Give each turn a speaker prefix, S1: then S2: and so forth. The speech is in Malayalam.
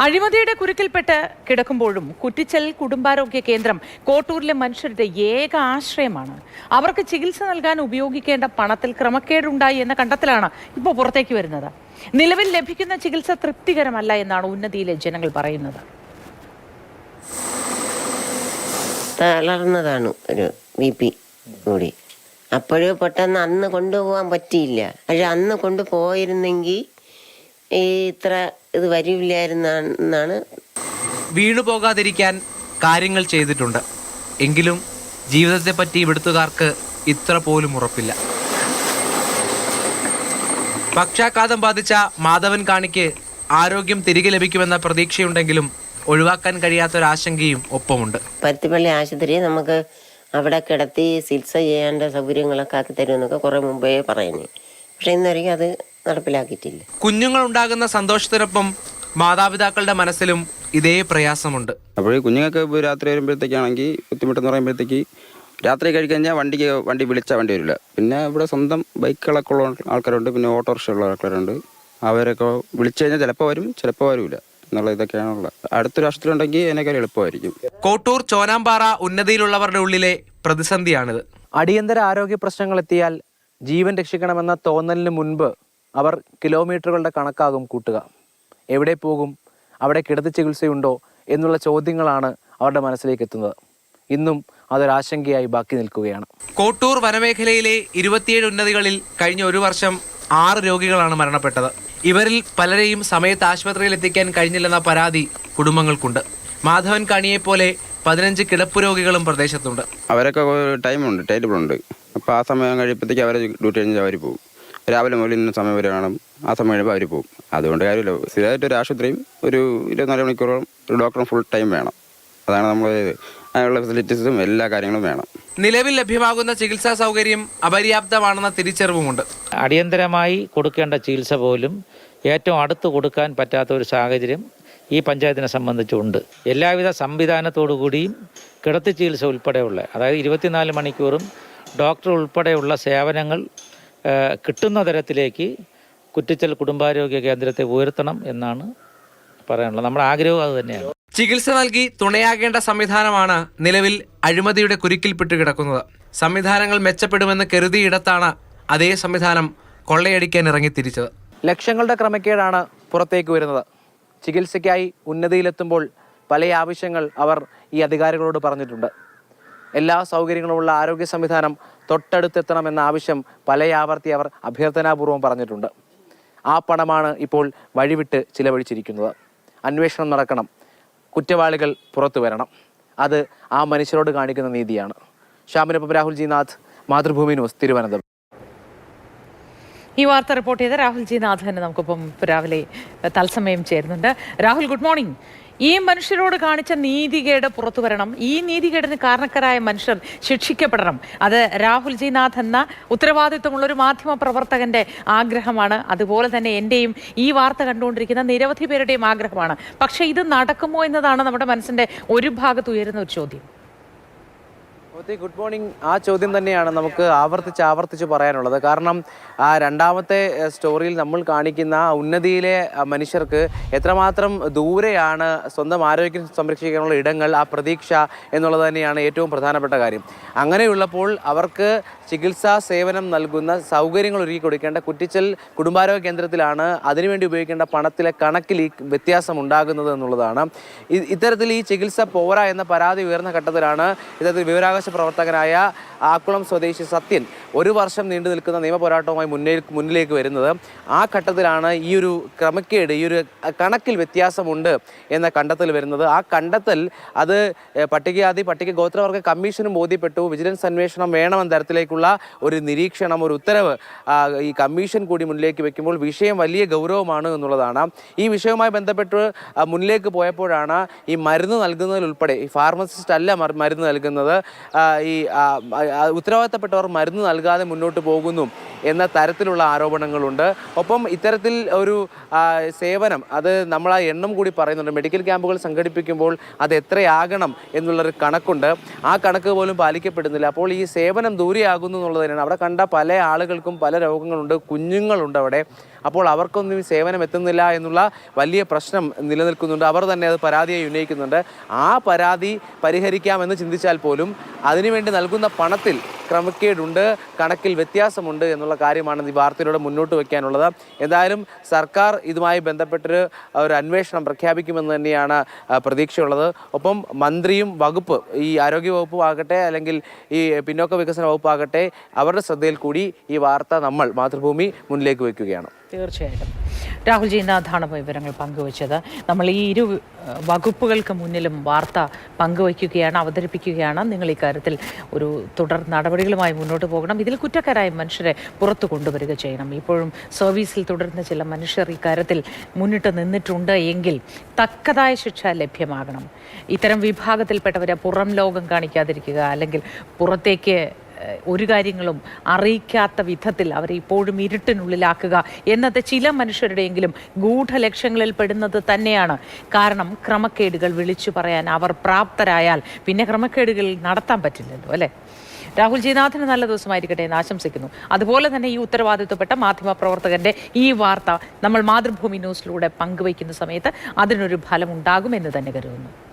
S1: അഴിമതിയുടെ കുരുക്കിൽപ്പെട്ട് കിടക്കുമ്പോഴും കുറ്റിച്ചൽ കുടുംബാരോഗ്യ കേന്ദ്രം കോട്ടൂരിലെ മനുഷ്യരുടെ ഏക ആശ്രയമാണ്. അവർക്ക് ചികിത്സ നൽകാൻ ഉപയോഗിക്കേണ്ട പണത്തിൽ ക്രമക്കേടുണ്ടായി എന്ന കണ്ടെത്തലാണ് ഇപ്പോൾ പുറത്തേക്ക് വരുന്നത്. നിലവിൽ ലഭിക്കുന്ന ചികിത്സ തൃപ്തികരമല്ല എന്നാണ് ഉന്നതിയിലെ ജനങ്ങൾ പറയുന്നത്.
S2: തളർന്നതാണ് ഒരു BP കൂടി. അപ്പോഴും പെട്ടെന്ന് അന്ന് കൊണ്ടുപോകാൻ പറ്റിയില്ല. പക്ഷെ അന്ന് കൊണ്ടുപോയിരുന്നെങ്കിൽ ഇത്ര ഇത് വരില്ലായിരുന്നാണ്.
S3: വീണു പോകാതിരിക്കാൻ കാര്യങ്ങൾ ചെയ്തിട്ടുണ്ട്. എങ്കിലും ജീവിതത്തെ പറ്റി ഇവിടുത്തുകാർക്ക് ഇത്ര പോലും ഉറപ്പില്ല. പക്ഷാഘാതം ബാധിച്ച മാധവൻ കാണിക്ക് ആരോഗ്യം തിരികെ ലഭിക്കുമെന്ന പ്രതീക്ഷയുണ്ടെങ്കിലും ഒഴിവാക്കാൻ കഴിയാത്തൊരാശങ്കയും ഒപ്പമുണ്ട്.
S2: പരുത്തിപ്പള്ളി ആശുപത്രി നമുക്ക് അവിടെ കിടത്തി ചികിത്സ ചെയ്യേണ്ട സൗകര്യങ്ങളൊക്കെ ആക്കി തരുമെന്നൊക്കെ കുറെ മുമ്പേ പറയുന്നു. പക്ഷെ ഇന്നുവരെയും അത് നടപ്പിലാക്കിയിട്ടില്ല.
S3: കുഞ്ഞുങ്ങൾ ഉണ്ടാകുന്ന സന്തോഷത്തിനൊപ്പം മാതാപിതാക്കളുടെ മനസ്സിലും ഇതേ പ്രയാസമുണ്ട്.
S4: അപ്പോൾ കുഞ്ഞുങ്ങൾക്ക് രാത്രി വരുമ്പോഴത്തേക്കാണെങ്കിൽ ബുദ്ധിമുട്ടെന്ന് പറയുമ്പോഴത്തേക്ക് രാത്രി കഴിക്കഴിഞ്ഞാൽ വണ്ടി വിളിച്ചാൽ വണ്ടി വരില്ല. പിന്നെ ഇവിടെ സ്വന്തം ബൈക്കുകളൊക്കെ ഉള്ള ആൾക്കാരുണ്ട്, പിന്നെ ഓട്ടോറിക്ഷ ഉള്ള ആൾക്കാരുണ്ട്. അവരൊക്കെ വിളിച്ചു കഴിഞ്ഞാൽ ചിലപ്പോൾ വരും, ചിലപ്പോൾ വരില്ല എന്നുള്ള ഇതൊക്കെയാണുള്ളത്. അടുത്തൊരു ആശുപത്രി ഉണ്ടെങ്കിൽ അതിനേക്കാൾ എളുപ്പമായിരിക്കും.
S3: കോട്ടൂർ ചോനാമ്പാറ ഉന്നതിയിലുള്ളവരുടെ ഉള്ളിലെ പ്രതിസന്ധിയാണിത്.
S5: അടിയന്തര ആരോഗ്യ പ്രശ്നങ്ങൾ എത്തിയാൽ ജീവൻ രക്ഷിക്കണമെന്ന തോന്നലിന് മുൻപ് അവർ കിലോമീറ്ററുകളുടെ കണക്കാകും കൂട്ടുക. എവിടെ പോകും, അവിടെ കിടത്തി ചികിത്സയുണ്ടോ എന്നുള്ള ചോദ്യങ്ങളാണ് അവരുടെ മനസ്സിലേക്ക് എത്തുന്നത്. ഇന്നും അതൊരാശങ്കയായി ബാക്കി നിൽക്കുകയാണ്.
S3: കോട്ടൂർ വനമേഖലയിലെ 27 ഉന്നതികളിൽ കഴിഞ്ഞ ഒരു വർഷം 6 രോഗികളാണ് മരണപ്പെട്ടത്. ഇവരിൽ പലരെയും സമയത്ത് ആശുപത്രിയിൽ എത്തിക്കാൻ കഴിഞ്ഞില്ലെന്ന പരാതി കുടുംബങ്ങൾക്കുണ്ട്. മാധവൻ കാണിയെപ്പോലെ 15 കിടപ്പ് രോഗികളും പ്രദേശത്തുണ്ട്.
S4: അവരൊക്കെ ടൈമുണ്ട്, ടൈറ്റബിളുണ്ട്. അപ്പോൾ ആ സമയം കഴിയുമ്പോഴത്തേക്ക് അവരെ ഡ്യൂട്ടി കഴിഞ്ഞാൽ അവർ പോകും. രാവിലെ മുതൽ ഇന്ന സമയം വരെ കാണും, ആ സമയം കഴിയുമ്പോൾ അവർ പോകും. അതുകൊണ്ട് കാര്യമില്ല. സ്ഥിരമായിട്ട് ഒരു ആശുപത്രിയും ഒരു 24 മണിക്കൂറോളം ഒരു ഡോക്ടറും ഫുൾ ടൈം വേണം. അതാണ് നമ്മൾ അതിനുള്ള ഫെസിലിറ്റീസും എല്ലാ കാര്യങ്ങളും വേണം.
S3: നിലവിൽ ലഭ്യമാകുന്ന ചികിത്സാ സൗകര്യം അപര്യാപ്തമാണെന്ന തിരിച്ചറിവുമുണ്ട്.
S6: അടിയന്തരമായി കൊടുക്കേണ്ട ചികിത്സ പോലും ഏറ്റവും അടുത്ത് കൊടുക്കാൻ പറ്റാത്ത ഒരു സാഹചര്യം ഈ പഞ്ചായത്തിനെ സംബന്ധിച്ചുണ്ട്. എല്ലാവിധ സംവിധാനത്തോടു കൂടിയും കിടത്തി ചികിത്സ ഉൾപ്പെടെയുള്ള, അതായത് 24 മണിക്കൂറും ഡോക്ടർ ഉൾപ്പെടെയുള്ള സേവനങ്ങൾ കിട്ടുന്ന തരത്തിലേക്ക് കുറ്റിച്ചൽ കുടുംബാരോഗ്യ കേന്ദ്രത്തെ ഉയർത്തണം എന്നാണ് പറയാനുള്ളത്. നമ്മുടെ ആഗ്രഹവും അത് തന്നെയാണ്.
S3: ചികിത്സ നൽകി തുണയാകേണ്ട സംവിധാനമാണ് നിലവിൽ അഴിമതിയുടെ കുരുക്കിൽപ്പെട്ട് കിടക്കുന്നത്. സംവിധാനങ്ങൾ മെച്ചപ്പെടുമെന്ന് കരുതിയിടത്താണ് അതേ സംവിധാനം കൊള്ളയടിക്കാൻ ഇറങ്ങിത്തിരിച്ചത്.
S5: ലക്ഷങ്ങളുടെ ക്രമക്കേടാണ് പുറത്തേക്ക് വരുന്നത്. ചികിത്സയ്ക്കായി ഉന്നതിയിലെത്തുമ്പോൾ പല ആവശ്യങ്ങൾ അവർ ഈ അധികാരികളോട് പറഞ്ഞിട്ടുണ്ട്. എല്ലാ സൗകര്യങ്ങളുമുള്ള ആരോഗ്യ സംവിധാനം തൊട്ടടുത്തെത്തണമെന്ന ആവശ്യം പല ആവർത്തി അവർ അഭ്യർത്ഥനാപൂർവ്വം പറഞ്ഞിട്ടുണ്ട്. ആ പണമാണ് ഇപ്പോൾ വഴിവിട്ട് ചിലവഴിച്ചിരിക്കുന്നത്. അന്വേഷണം നടക്കണം, കുറ്റവാളികൾ പുറത്തു വരണം. അത് ആ മനുഷ്യരോട് കാണിക്കുന്ന നീതിയാണ്. ശ്യാമിനൊപ്പം രാഹുൽ ജി നാഥ്, മാതൃഭൂമി ന്യൂസ്, തിരുവനന്തപുരം.
S1: ഈ വാർത്ത റിപ്പോർട്ട് ചെയ്ത രാഹുൽ ജി നാഥൻ നമുക്കൊപ്പം രാവിലെ തത്സമയം ചേരുന്നുണ്ട്. Rahul, good morning. ഈ മനുഷ്യരോട് കാണിച്ച നീതികേട് പുറത്തു വരണം. ഈ നീതികേടിന് കാരണക്കാരായ മനുഷ്യർ ശിക്ഷിക്കപ്പെടണം. അത് രാഹുൽ ജി നാഥ് എന്ന ഉത്തരവാദിത്വമുള്ളൊരു മാധ്യമ പ്രവർത്തകന്റെ ആഗ്രഹമാണ്. അതുപോലെ തന്നെ എൻ്റെയും ഈ വാർത്ത കണ്ടുകൊണ്ടിരിക്കുന്ന നിരവധി പേരുടെയും ആഗ്രഹമാണ്. പക്ഷേ ഇത് നടക്കുമോ എന്നതാണ് നമ്മുടെ മനസ്സിന്റെ ഒരു ഭാഗത്ത് ഉയരുന്ന ഒരു ചോദ്യം.
S5: Good morning. ആ ചോദ്യം തന്നെയാണ് നമുക്ക് ആവർത്തിച്ച് പറയാനുള്ളത്. കാരണം ആ രണ്ടാമത്തെ സ്റ്റോറിയിൽ നമ്മൾ കാണിക്കുന്ന ഉന്നതിയിലെ മനുഷ്യർക്ക് എത്രമാത്രം ദൂരെയാണ് സ്വന്തം ആരോഗ്യം സംരക്ഷിക്കാനുള്ള ഇടങ്ങൾ, ആ പ്രതീക്ഷ എന്നുള്ളത് തന്നെയാണ് ഏറ്റവും പ്രധാനപ്പെട്ട കാര്യം. അങ്ങനെയുള്ളപ്പോൾ അവർക്ക് ചികിത്സാ സേവനം നൽകുന്ന സൗകര്യങ്ങൾ ഒരുക്കി കൊടുക്കേണ്ട കുറ്റിച്ചൽ കുടുംബാരോഗ്യ കേന്ദ്രത്തിലാണ് അതിനുവേണ്ടി ഉപയോഗിക്കേണ്ട പണത്തിലെ കണക്കിൽ ഈ വ്യത്യാസം ഉണ്ടാകുന്നത് എന്നുള്ളതാണ്. ഇത്തരത്തിൽ ഈ ചികിത്സ പോരാ എന്ന പരാതി ഉയർന്ന ഘട്ടത്തിലാണ് ഇത്തരത്തിൽ വിവരാവകാശ പ്രവർത്തകനായ ആക്കുളം സ്വദേശി സത്യൻ 1 വർഷം നീണ്ടു നിൽക്കുന്ന നിയമ പോരാട്ടവുമായി മുന്നിലേക്ക് വരുന്നത്. ആ ഘട്ടത്തിലാണ് ഈ ഒരു ക്രമക്കേട്, ഈ ഒരു കണക്കിൽ വ്യത്യാസമുണ്ട് എന്ന കണ്ടെത്തൽ വരുന്നത്. ആ കണ്ടെത്തൽ അത് പട്ടിക ഗോത്രവർഗ കമ്മീഷനും ബോധ്യപ്പെട്ടു. വിജിലൻസ് അന്വേഷണം വേണമെന്ന തരത്തിലേക്കുള്ള ഒരു നിരീക്ഷണം, ഒരു ഉത്തരവ് ഈ കമ്മീഷൻ കൂടി മുന്നിലേക്ക് വെക്കുമ്പോൾ വിഷയം വലിയ ഗൗരവമാണ് എന്നുള്ളതാണ്. ഈ വിഷയവുമായി ബന്ധപ്പെട്ട് മുന്നിലേക്ക് പോയപ്പോഴാണ് ഈ മരുന്ന് നൽകുന്നതിൽ ഉൾപ്പെടെ, ഈ ഫാർമസിസ്റ്റ് അല്ല മരുന്ന് നൽകുന്നത്, ഈ ഉത്തരവാദിത്തപ്പെട്ടവർ മരുന്ന് നൽകാതെ മുന്നോട്ട് പോകുന്നു എന്ന തരത്തിലുള്ള ആരോപണങ്ങളുണ്ട്. ഒപ്പം ഇത്തരത്തിൽ ഒരു സേവനം, അത് നമ്മൾ ആ എണ്ണം കൂടി പറയുന്നുണ്ട്. മെഡിക്കൽ ക്യാമ്പുകൾ സംഘടിപ്പിക്കുമ്പോൾ അത് എത്രയാകണം എന്നുള്ളൊരു കണക്കുണ്ട്. ആ കണക്ക് പോലും പാലിക്കപ്പെടുന്നില്ല. അപ്പോൾ ഈ സേവനം ദൂരെയാകുന്നു എന്നുള്ളത് തന്നെയാണ്. അവിടെ കണ്ട പല ആളുകൾക്കും പല രോഗങ്ങളുണ്ട്, കുഞ്ഞുങ്ങളുണ്ട് അവിടെ. അപ്പോൾ അവർക്കൊന്നും സേവനം എത്തുന്നില്ല എന്നുള്ള വലിയ പ്രശ്നം നിലനിൽക്കുന്നുണ്ട്. അവർ തന്നെ അത് പരാതിയായി ഉന്നയിക്കുന്നുണ്ട്. ആ പരാതി പരിഹരിക്കാമെന്ന് ചിന്തിച്ചാൽ പോലും അതിനുവേണ്ടി നൽകുന്ന പണത്തിൽ ക്രമക്കേടുണ്ട്, കണക്കിൽ വ്യത്യാസമുണ്ട് എന്നുള്ള കാര്യമാണ് ഈ വാർത്തയിലൂടെ മുന്നോട്ട് വയ്ക്കാനുള്ളത്. എന്തായാലും സർക്കാർ ഇതുമായി ബന്ധപ്പെട്ടൊരു അന്വേഷണം പ്രഖ്യാപിക്കുമെന്ന് തന്നെയാണ് പ്രതീക്ഷയുള്ളത്. ഒപ്പം മന്ത്രിയും വകുപ്പ്, ഈ ആരോഗ്യ വകുപ്പ് ആകട്ടെ അല്ലെങ്കിൽ ഈ പിന്നോക്ക വികസന വകുപ്പാകട്ടെ, അവരുടെ ശ്രദ്ധയിൽ കൂടി ഈ വാർത്ത നമ്മൾ മാതൃഭൂമി മുന്നിലേക്ക് വയ്ക്കുകയാണ്.
S1: തീർച്ചയായിട്ടും രാഹുൽ ജിനാഥാണ് വിവരങ്ങൾ പങ്കുവച്ചത്. നമ്മൾ ഈ ഇരു വകുപ്പുകൾക്ക് മുന്നിലും വാർത്ത പങ്കുവയ്ക്കുകയാണ്, അവതരിപ്പിക്കുകയാണ്. നിങ്ങൾ ഇക്കാര്യത്തിൽ ഒരു തുടർ നടപടികളുമായി മുന്നോട്ട് പോകണം. ഇതിൽ കുറ്റക്കാരായ മനുഷ്യരെ പുറത്തു കൊണ്ടുവരിക ചെയ്യണം. ഇപ്പോഴും സർവീസിൽ തുടരുന്ന ചില മനുഷ്യർ ഇക്കാര്യത്തിൽ മുന്നിട്ട് നിന്നിട്ടുണ്ട് എങ്കിൽ തക്കതായ ശിക്ഷ ലഭ്യമാകണം. ഇത്തരം വിഭാഗത്തിൽപ്പെട്ടവരെ പുറം ലോകം കാണിക്കാതിരിക്കുക, അല്ലെങ്കിൽ പുറത്തേക്ക് ഒരു കാര്യങ്ങളും അറിയിക്കാത്ത വിധത്തിൽ അവരെ ഇപ്പോഴും ഇരുട്ടിനുള്ളിലാക്കുക എന്നത് ചില മനുഷ്യരുടെയെങ്കിലും ഗൂഢലക്ഷ്യങ്ങളിൽ പെടുന്നത് തന്നെയാണ്. കാരണം ക്രമക്കേടുകൾ വിളിച്ചു പറയാൻ അവർ പ്രാപ്തരായാൽ പിന്നെ ക്രമക്കേടുകൾ നടത്താൻ പറ്റില്ലല്ലോ, അല്ലേ? രാഹുൽ ജിനാഥിന് നല്ല ദിവസമായിരിക്കട്ടെ എന്ന് ആശംസിക്കുന്നു. അതുപോലെ തന്നെ ഈ ഉത്തരവാദിത്വപ്പെട്ട മാധ്യമപ്രവർത്തകന്റെ ഈ വാർത്ത നമ്മൾ മാതൃഭൂമി ന്യൂസിലൂടെ പങ്കുവയ്ക്കുന്ന സമയത്ത് അതിനൊരു ഫലമുണ്ടാകുമെന്ന് തന്നെ കരുതുന്നു.